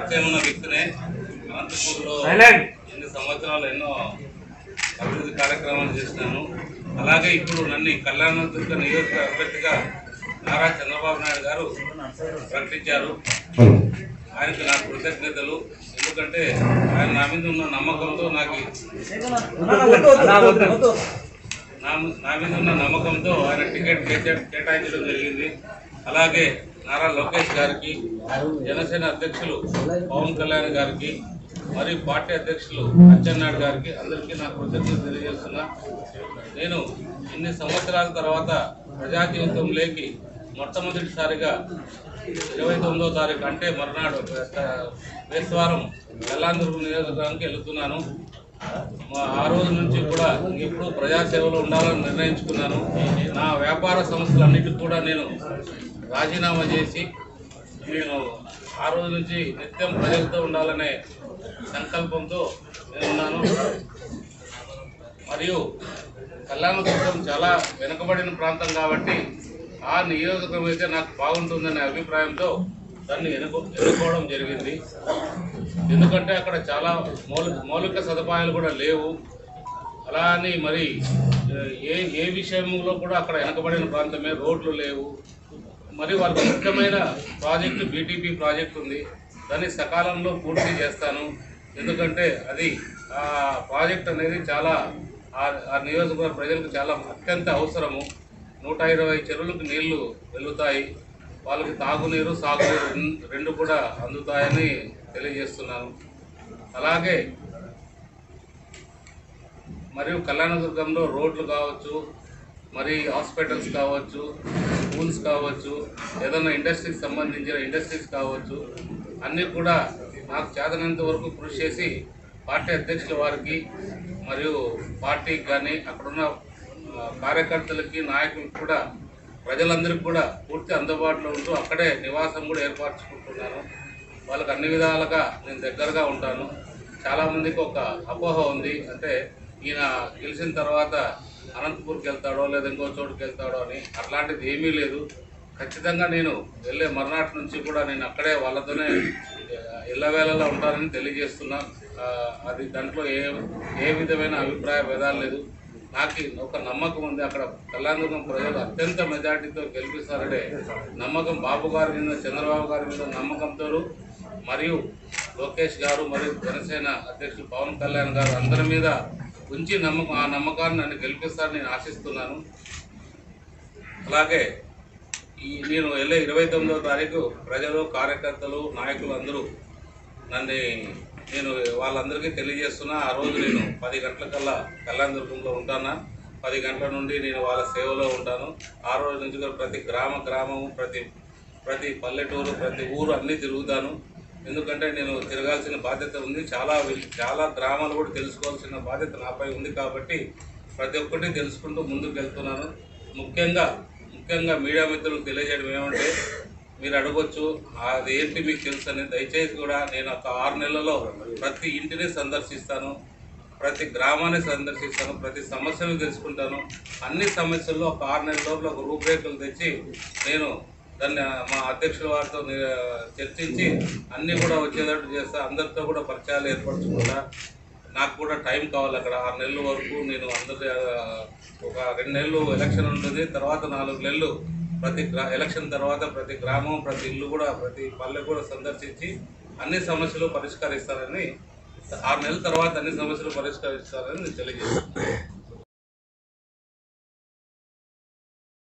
పరిచయం ఉన్న వ్యక్తినే. అనంతపూర్లో ఎన్ని సంవత్సరాలు ఎన్నో అభివృద్ధి కార్యక్రమాలు చేసినాను. అలాగే ఇప్పుడు నన్ను కళ్యాణదుర్గ నియోజక అభ్యర్థిగా నారా చంద్రబాబు నాయుడు గారు ప్రకటించారు. ఆయనకు నా కృతజ్ఞతలు. ఎందుకంటే ఆయన నా మీద ఉన్న నమ్మకంతో ఆయన టికెట్ కేటాయించడం జరిగింది. అలాగే నారా లోకేష్ గారికి, జనసేన అధ్యక్షులు పవన్ కళ్యాణ్ గారికి, మరియు పార్టీ అధ్యక్షులు అచ్చెన్నాయుడు గారికి అందరికీ నా కృతజ్ఞతలు తెలియజేస్తున్నా. నేను ఇన్ని సంవత్సరాల తర్వాత ప్రజా జీవితంలోకి మొట్టమొదటిసారిగా 29వ తారీఖు అంటే మర్నాడు బేస్తవారం కళ్యాణదుర్గం నియోజకవర్గానికి వెళుతున్నాను. ఆ రోజు నుంచి కూడా ఎప్పుడూ ప్రజాసేవలో ఉండాలని నిర్ణయించుకున్నాను. నా వ్యాపార సంస్థలన్నిటికీ కూడా నేను రాజీనామా చేసి నేను ఆ రోజు నుంచి నిత్యం ప్రజలతో ఉండాలనే సంకల్పంతో నేను ఉన్నాను. మరియు కళ్యాణదుర్గం చాలా వెనుకబడిన ప్రాంతం కాబట్టి ఆ నియోజకవర్గం అయితే నాకు బాగుంటుందనే అభిప్రాయంతో దాన్ని ఎన్నుకోవడం జరిగింది. ఎందుకంటే అక్కడ చాలా మౌలిక సదుపాయాలు కూడా లేవు. అలా అని మరి ఏ విషయంలో కూడా అక్కడ వెనుకబడిన ప్రాంతమే, రోడ్లు లేవు. మరి వాళ్ళకి ముఖ్యమైన ప్రాజెక్టు బీటీపీ ప్రాజెక్ట్ ఉంది. దాన్ని సకాలంలో పూర్తి చేస్తాను. ఎందుకంటే అది ఆ ప్రాజెక్ట్ అనేది చాలా ఆ నియోజకవర్గ ప్రజలకు చాలా అత్యంత అవసరము. 120 చెరువులకు నీళ్లు వెళ్తాయి. వాళ్ళకి తాగునీరు, సాగునీరు రెండు కూడా అందుతాయని తెలియజేస్తున్నాను. అలాగే మరియు కళ్యాణదుర్గంలో రోడ్లు కావచ్చు, మరి హాస్పిటల్స్ కావచ్చు, స్కూల్స్ కావచ్చు, ఏదైనా ఇండస్ట్రీకి సంబంధించిన ఇండస్ట్రీస్ కావచ్చు, అన్నీ కూడా నాకు చేతనంత వరకు కృషి చేసి పార్టీ అధ్యక్షుల వారికి మరియు పార్టీకి కానీ అక్కడున్న కార్యకర్తలకి, నాయకులకు కూడా, ప్రజలందరికీ కూడా పూర్తి అందుబాటులో ఉంటూ అక్కడే నివాసం కూడా ఏర్పరచుకుంటున్నాను. వాళ్ళకి అన్ని విధాలుగా నేను దగ్గరగా ఉంటాను. చాలామందికి ఒక అపోహ ఉంది, అంటే ఈయన గెలిచిన తర్వాత అనంతపూర్కి వెళ్తాడో లేదా ఇంకో చోటుకి వెళ్తాడో అని. అట్లాంటిది ఏమీ లేదు. ఖచ్చితంగా నేను వెళ్ళే మర్నాటి నుంచి కూడా నేను అక్కడే వాళ్ళతోనే ఎల్లవేళలా ఉంటానని తెలియజేస్తున్నా. అది దాంట్లో ఏ విధమైన అభిప్రాయ భేదాలు లేదు. నాకు ఒక నమ్మకం ఉంది. అక్కడ కళ్యాణదుర్గం ప్రజలు అత్యంత మెజార్టీతో గెలిపిస్తారనే నమ్మకం బాబు గారి మీద, చంద్రబాబు గారి మీద నమ్మకంతో, మరియు లోకేష్ గారు మరియు జనసేన అధ్యక్షులు పవన్ కళ్యాణ్ గారు అందరి మీద ఉంచి ఆ నమ్మకాన్ని నన్ను గెలిపిస్తారని నేను ఆశిస్తున్నాను. అలాగే నేను వెళ్ళే 29వ తారీఖు ప్రజలు, కార్యకర్తలు, నాయకులు అందరూ నేను వాళ్ళందరికీ తెలియజేస్తున్నా. ఆ రోజు నేను 10 గంటలకల్లా కళ్యాణదుర్గంలో ఉంటాను. 10 గంటల నుండి నేను వాళ్ళ సేవలో ఉంటాను. ఆ రోజు నుంచి ప్రతి గ్రామము, ప్రతి పల్లెటూరు, ప్రతి ఊరు అన్నీ తిరుగుతాను. ఎందుకంటే నేను తిరగాల్సిన బాధ్యత ఉంది. చాలా గ్రామాలు కూడా తెలుసుకోవాల్సిన బాధ్యత నాపై ఉంది. కాబట్టి ప్రతి ఒక్కటి తెలుసుకుంటూ ముందుకు వెళ్తున్నాను. ముఖ్యంగా మీడియా మిత్రులకు తెలియజేయడం ఏమంటే, మీరు అడగొచ్చు అది ఏంటి మీకు తెలుసు అని. దయచేసి కూడా నేను ఒక 6 నెలలలో ప్రతి ఇంటిని సందర్శిస్తాను, ప్రతి గ్రామాన్ని సందర్శిస్తాను, ప్రతి సమస్యను తెలుసుకుంటాను. అన్ని సమస్యల్లో ఒక 6 నెలల లోపల ఒక రూపురేఖలు తెచ్చి నేను దాన్ని మా అధ్యక్షుల వారితో చర్చించి అన్నీ కూడా వచ్చేటట్టు చేస్తా. అందరితో కూడా పరిచయాలు ఏర్పరచుకుంటా. నాకు కూడా టైం కావాలి. అక్కడ 6 నెలల వరకు నేను ఒక 2 నెలలు ఎలక్షన్ ఉంటుంది, తర్వాత 4 నెలలు ఎలక్షన్ తర్వాత ప్రతి గ్రామం, ప్రతి ఇల్లు కూడా, ప్రతి పల్లె కూడా సందర్శించి అన్ని సమస్యలు పరిష్కరిస్తారని, 6 నెలల తర్వాత అన్ని సమస్యలు పరిష్కరిస్తారని నేను తెలియజేస్తున్నాను.